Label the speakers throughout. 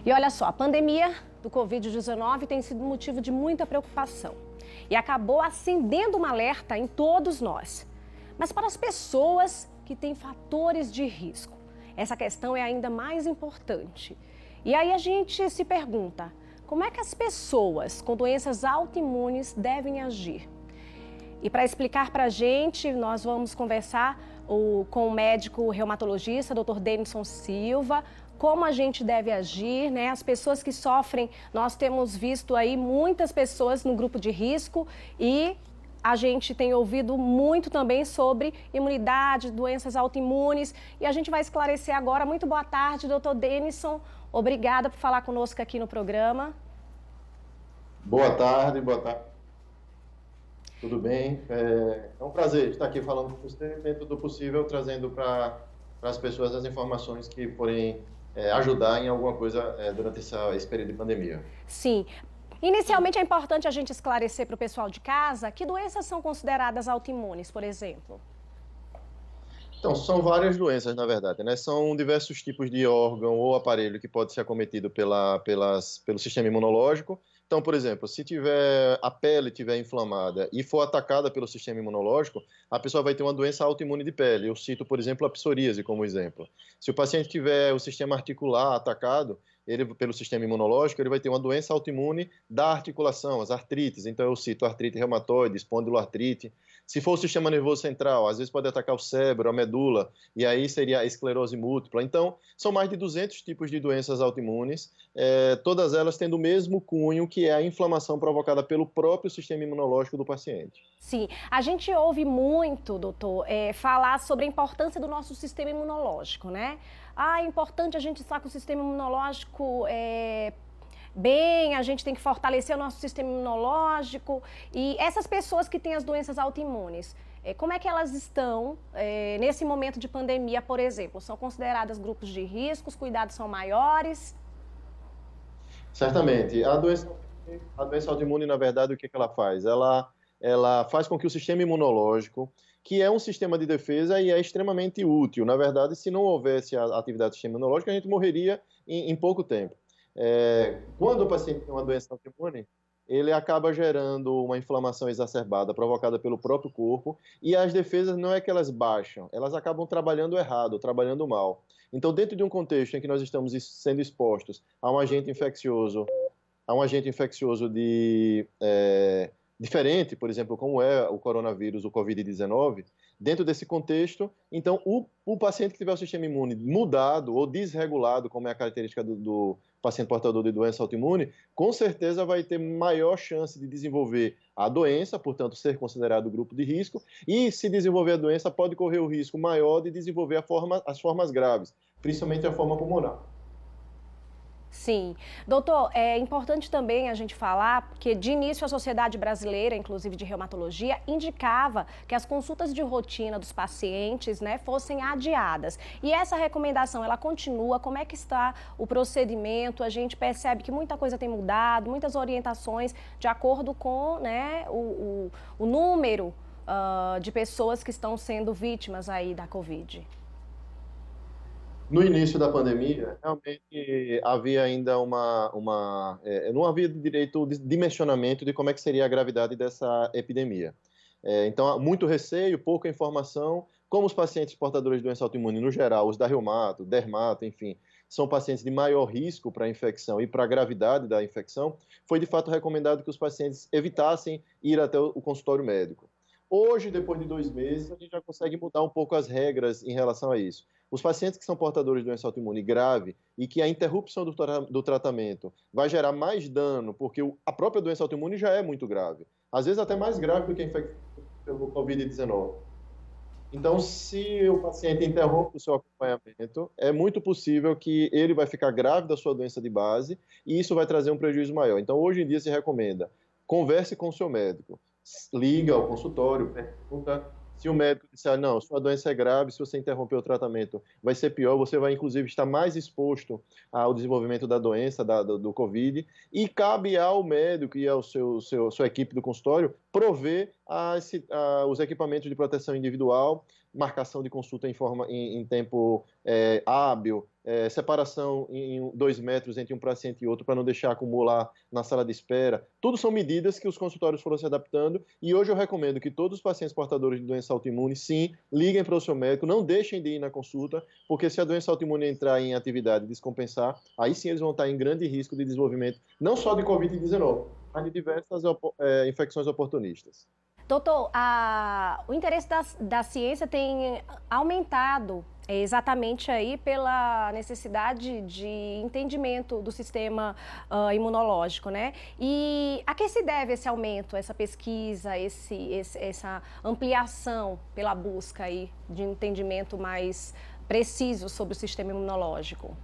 Speaker 1: E olha só, a pandemia do Covid-19 tem sido motivo de muita preocupação e acabou acendendo um alerta em todos nós. Mas para as pessoas que têm fatores de risco, essa questão é ainda mais importante. E aí a gente se pergunta, como é que as pessoas com doenças autoimunes devem agir? E para explicar para a gente, nós vamos conversar com o médico reumatologista, Dr. Denison Silva, como a gente deve agir, né? As pessoas que sofrem, nós temos visto aí muitas pessoas no grupo de risco e a gente tem ouvido muito também sobre imunidade, doenças autoimunes e a gente vai esclarecer agora. Muito boa tarde, Dr. Denison. Obrigada por falar conosco aqui no programa.
Speaker 2: Boa tarde, boa tarde. Tudo bem? É um prazer estar aqui falando com você, dentro do possível, trazendo para as pessoas as informações que forem ajudar em alguma coisa durante esse período de pandemia.
Speaker 1: Sim. Inicialmente é importante a gente esclarecer para o pessoal de casa que doenças são consideradas autoimunes, por exemplo.
Speaker 2: Então, são várias doenças, na verdade, né? São diversos tipos de órgão ou aparelho que pode ser acometido pelo sistema imunológico. Então, por exemplo, se a pele estiver inflamada e for atacada pelo sistema imunológico, a pessoa vai ter uma doença autoimune de pele. Eu cito, por exemplo, a psoríase como exemplo. Se o paciente tiver o sistema articular atacado pelo sistema imunológico, ele vai ter uma doença autoimune da articulação, as artrites. Então, eu cito artrite reumatoide, espondiloartrite. Se for o sistema nervoso central, às vezes pode atacar o cérebro, a medula, e aí seria a esclerose múltipla. Então, são mais de 200 tipos de doenças autoimunes, todas elas tendo o mesmo cunho, que é a inflamação provocada pelo próprio sistema imunológico do paciente.
Speaker 1: Sim, a gente ouve muito, doutor, falar sobre a importância do nosso sistema imunológico, né? É importante a gente estar com o sistema imunológico bem, a gente tem que fortalecer o nosso sistema imunológico. E essas pessoas que têm as doenças autoimunes, como é que elas estão nesse momento de pandemia, por exemplo? São consideradas grupos de risco, os cuidados são maiores?
Speaker 2: Certamente. A doença autoimune, na verdade, o que ela faz? Ela faz com que o sistema imunológico, que é um sistema de defesa e é extremamente útil. Na verdade, se não houvesse a atividade do sistema imunológico, a gente morreria em pouco tempo. Quando o paciente tem uma doença autoimune, ele acaba gerando uma inflamação exacerbada provocada pelo próprio corpo e as defesas não é que elas baixam, elas acabam trabalhando errado, trabalhando mal. Então, dentro de um contexto em que nós estamos sendo expostos a um agente infeccioso, diferente, por exemplo, como é o coronavírus, o Covid-19, dentro desse contexto, então o paciente que tiver o sistema imune mudado ou desregulado, como é a característica do paciente portador de doença autoimune, com certeza vai ter maior chance de desenvolver a doença, portanto, ser considerado grupo de risco, e se desenvolver a doença, pode correr o risco maior de desenvolver as formas graves, principalmente a forma pulmonar.
Speaker 1: Sim. Doutor, é importante também a gente falar que de início a Sociedade Brasileira, inclusive de Reumatologia, indicava que as consultas de rotina dos pacientes, né, fossem adiadas. E essa recomendação, ela continua? Como é que está o procedimento? A gente percebe que muita coisa tem mudado, muitas orientações de acordo com, né, o número de pessoas que estão sendo vítimas aí da Covid.
Speaker 2: No início da pandemia, realmente havia ainda não havia direito de dimensionamento de como é que seria a gravidade dessa epidemia. Então, muito receio, pouca informação. Como os pacientes portadores de doença autoimune, no geral, os da reumato, dermato, enfim, são pacientes de maior risco para a infecção e para a gravidade da infecção, foi de fato recomendado que os pacientes evitassem ir até o consultório médico. Hoje, depois de 2 meses, a gente já consegue mudar um pouco as regras em relação a isso. Os pacientes que são portadores de doença autoimune grave e que a interrupção do tratamento vai gerar mais dano, porque a própria doença autoimune já é muito grave, às vezes até mais grave do que a infecção pelo Covid-19. Então, se o paciente interrompe o seu acompanhamento, é muito possível que ele vai ficar grave da sua doença de base e isso vai trazer um prejuízo maior. Então, hoje em dia se recomenda, converse com o seu médico, liga ao consultório, pergunta. Se o médico disser, não, sua doença é grave, se você interromper o tratamento vai ser pior, você vai inclusive estar mais exposto ao desenvolvimento da doença, do Covid, e cabe ao médico e à sua equipe do consultório prover os equipamentos de proteção individual marcação de consulta em tempo hábil, separação em 2 metros entre um paciente e outro para não deixar acumular na sala de espera. Tudo são medidas que os consultórios foram se adaptando e hoje eu recomendo que todos os pacientes portadores de doença autoimune, sim, liguem para o seu médico, não deixem de ir na consulta, porque se a doença autoimune entrar em atividade e descompensar, aí sim eles vão estar em grande risco de desenvolvimento, não só de Covid-19, mas de diversas infecções oportunistas.
Speaker 1: Doutor, o interesse da ciência tem aumentado exatamente aí pela necessidade de entendimento do sistema imunológico, né? E a que se deve esse aumento, essa pesquisa, essa ampliação pela busca aí de entendimento mais preciso sobre o sistema imunológico?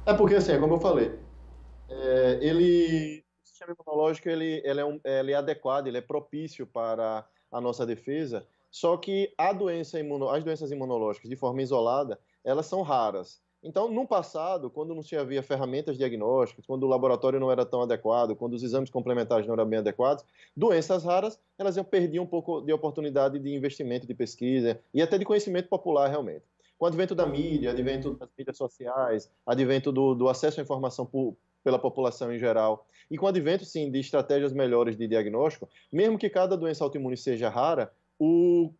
Speaker 2: É porque, assim, como eu falei, o sistema imunológico ele é adequado, ele é propício para a nossa defesa, só que as doenças imunológicas, de forma isolada, elas são raras. Então, no passado, quando não se havia ferramentas diagnósticas, quando o laboratório não era tão adequado, quando os exames complementares não eram bem adequados, doenças raras, elas perdiam um pouco de oportunidade de investimento, de pesquisa e até de conhecimento popular, realmente. Com o advento da mídia, advento das mídias sociais, advento do acesso à informação pela população em geral, e com o advento, sim, de estratégias melhores de diagnóstico, mesmo que cada doença autoimune seja rara, o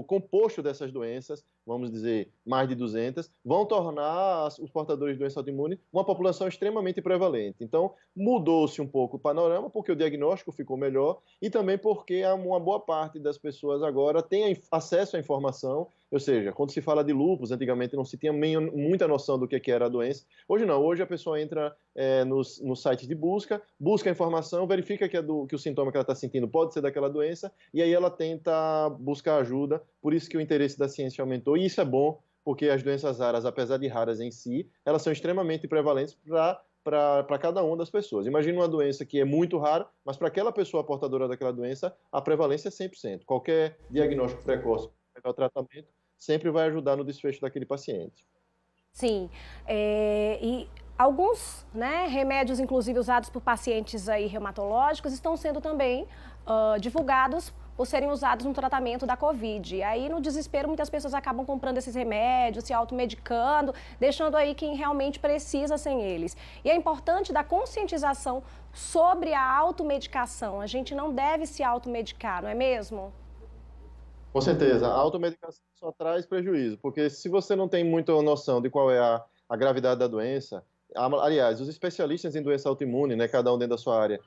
Speaker 2: composto dessas doenças, vamos dizer, mais de 200, vão tornar os portadores de doença autoimune uma população extremamente prevalente. Então, mudou-se um pouco o panorama, porque o diagnóstico ficou melhor e também porque uma boa parte das pessoas agora tem acesso à informação, ou seja, quando se fala de lúpus, antigamente não se tinha muita noção do que era a doença. Hoje não, hoje a pessoa entra nos sites de busca a informação, verifica que o sintoma que ela está sentindo pode ser daquela doença, e aí ela tenta buscar ajuda, por isso que o interesse da ciência aumentou, e isso é bom, porque as doenças raras, apesar de raras em si, elas são extremamente prevalentes para cada uma das pessoas. Imagina uma doença que é muito rara, mas para aquela pessoa portadora daquela doença, a prevalência é 100%. Qualquer diagnóstico precoce, o tratamento, sempre vai ajudar no desfecho daquele paciente.
Speaker 1: Sim, e alguns, né, remédios, inclusive usados por pacientes aí reumatológicos, estão sendo também divulgados por serem usados no tratamento da Covid. E aí, no desespero, muitas pessoas acabam comprando esses remédios, se automedicando, deixando aí quem realmente precisa sem eles. E é importante da conscientização sobre a automedicação. A gente não deve se automedicar, não é mesmo?
Speaker 2: Com certeza, a automedicação só traz prejuízo, porque se você não tem muita noção de qual é a gravidade da doença, aliás, os especialistas em doença autoimune, né, cada um dentro da sua área,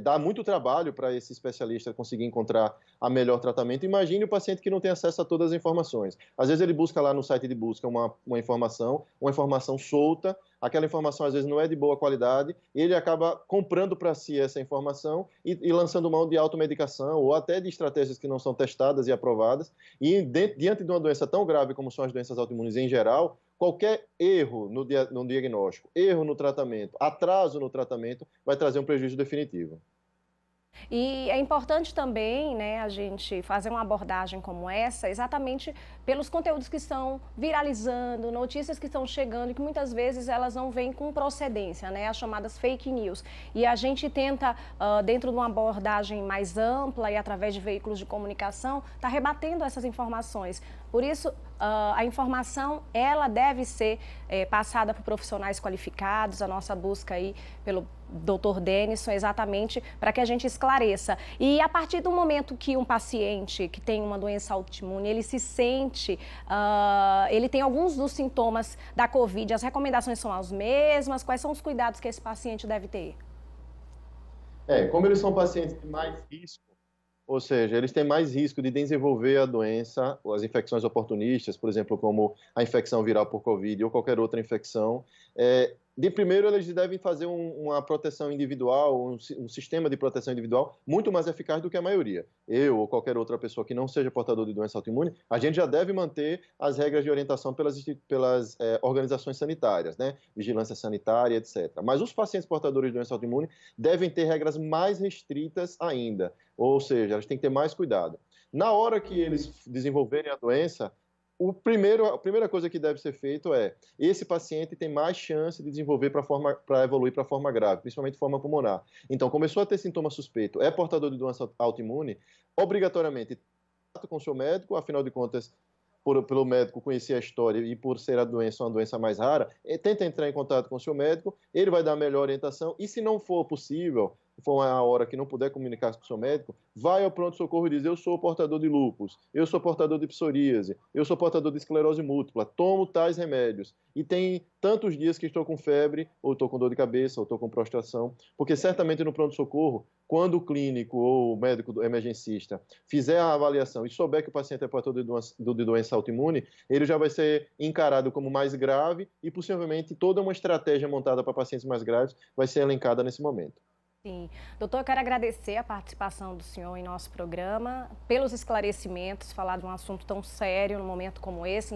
Speaker 2: dá muito trabalho para esse especialista conseguir encontrar a melhor tratamento. Imagine o paciente que não tem acesso a todas as informações. Às vezes ele busca lá no site de busca uma informação solta, aquela informação às vezes não é de boa qualidade, e ele acaba comprando para si essa informação e lançando mão de automedicação ou até de estratégias que não são testadas e aprovadas. E diante de uma doença tão grave como são as doenças autoimunes em geral, qualquer erro no diagnóstico, erro no tratamento, atraso no tratamento, vai trazer um prejuízo definitivo.
Speaker 1: E é importante também, né, a gente fazer uma abordagem como essa, exatamente pelos conteúdos que estão viralizando, notícias que estão chegando e que muitas vezes elas não vêm com procedência, né, as chamadas fake news. E a gente tenta, dentro de uma abordagem mais ampla e através de veículos de comunicação, tá rebatendo essas informações. Por isso, a informação, ela deve ser passada por profissionais qualificados, a nossa busca aí pelo Dr. Denison, exatamente para que a gente esclareça. E a partir do momento que um paciente que tem uma doença autoimune, ele se sente, ele tem alguns dos sintomas da Covid, as recomendações são as mesmas? Quais são os cuidados que esse paciente deve ter?
Speaker 2: Como eles são pacientes de mais risco, ou seja, eles têm mais risco de desenvolver a doença, ou as infecções oportunistas, por exemplo, como a infecção viral por Covid ou qualquer outra infecção. De primeiro, eles devem fazer uma proteção individual, um sistema de proteção individual muito mais eficaz do que a maioria. Eu ou qualquer outra pessoa que não seja portador de doença autoimune, a gente já deve manter as regras de orientação pelas organizações sanitárias, né? Vigilância sanitária, etc. Mas os pacientes portadores de doença autoimune devem ter regras mais restritas ainda, ou seja, eles têm que ter mais cuidado. Na hora que eles desenvolverem a doença, A primeira coisa que deve ser feito é, esse paciente tem mais chance de desenvolver para evoluir para forma grave, principalmente forma pulmonar. Então, começou a ter sintoma suspeito, é portador de doença autoimune, obrigatoriamente, trata com seu médico, afinal de contas, pelo médico conhecer a história e por ser a doença uma doença mais rara, tenta entrar em contato com o seu médico, ele vai dar a melhor orientação e se não for possível, for uma hora que não puder comunicar com o seu médico, vai ao pronto-socorro e diz, eu sou portador de lúpus, eu sou portador de psoríase, eu sou portador de esclerose múltipla, tomo tais remédios e tem tantos dias que estou com febre, ou estou com dor de cabeça, ou estou com prostração, porque certamente no pronto-socorro, quando o clínico ou o médico emergencista fizer a avaliação e souber que o paciente é portador de doença autoimune, ele já vai ser encarado como mais grave e possivelmente toda uma estratégia montada para pacientes mais graves vai ser elencada nesse momento.
Speaker 1: Sim. Doutor, eu quero agradecer a participação do senhor em nosso programa, pelos esclarecimentos, falar de um assunto tão sério num momento como esse.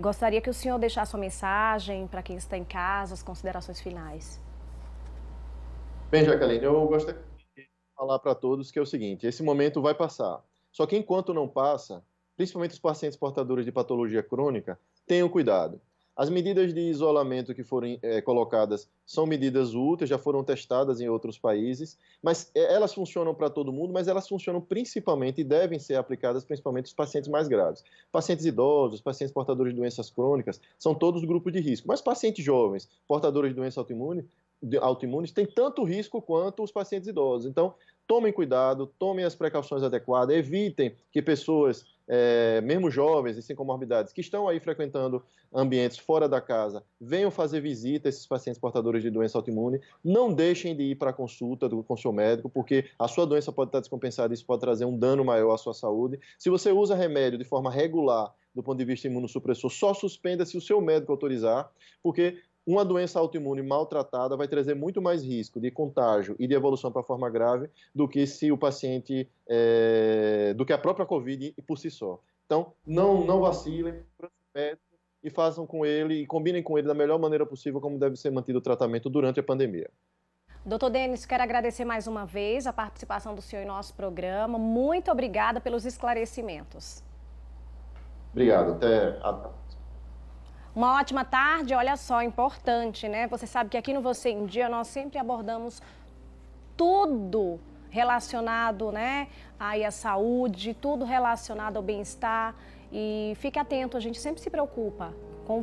Speaker 1: Gostaria que o senhor deixasse uma mensagem para quem está em casa, as considerações finais.
Speaker 2: Bem, Jaqueline, eu gostaria de falar para todos que é o seguinte, esse momento vai passar. Só que enquanto não passa, principalmente os pacientes portadores de patologia crônica, tenham cuidado. As medidas de isolamento que foram colocadas são medidas úteis, já foram testadas em outros países, mas elas funcionam para todo mundo, mas elas funcionam principalmente e devem ser aplicadas principalmente aos pacientes mais graves. Pacientes idosos, pacientes portadores de doenças crônicas, são todos grupos de risco, mas pacientes jovens, portadores de doença autoimunes, têm tanto risco quanto os pacientes idosos. Então, tomem cuidado, tomem as precauções adequadas, evitem que pessoas, mesmo jovens e sem comorbidades, que estão aí frequentando ambientes fora da casa, venham fazer visita a esses pacientes portadores de doença autoimune, não deixem de ir para a consulta com o seu médico, porque a sua doença pode estar descompensada e isso pode trazer um dano maior à sua saúde. Se você usa remédio de forma regular, do ponto de vista imunossupressor, só suspenda se o seu médico autorizar, porque uma doença autoimune maltratada vai trazer muito mais risco de contágio e de evolução para a forma grave do que se o paciente, do que a própria Covid por si só. Então, não vacilem, e façam com ele e combinem com ele da melhor maneira possível como deve ser mantido o tratamento durante a pandemia.
Speaker 1: Doutor Denis, quero agradecer mais uma vez a participação do senhor em nosso programa. Muito obrigada pelos esclarecimentos.
Speaker 2: Obrigado.
Speaker 1: Uma ótima tarde. Olha só, importante, né? Você sabe que aqui no Você em Dia nós sempre abordamos tudo relacionado, né, aí à saúde, tudo relacionado ao bem-estar. E fique atento, a gente sempre se preocupa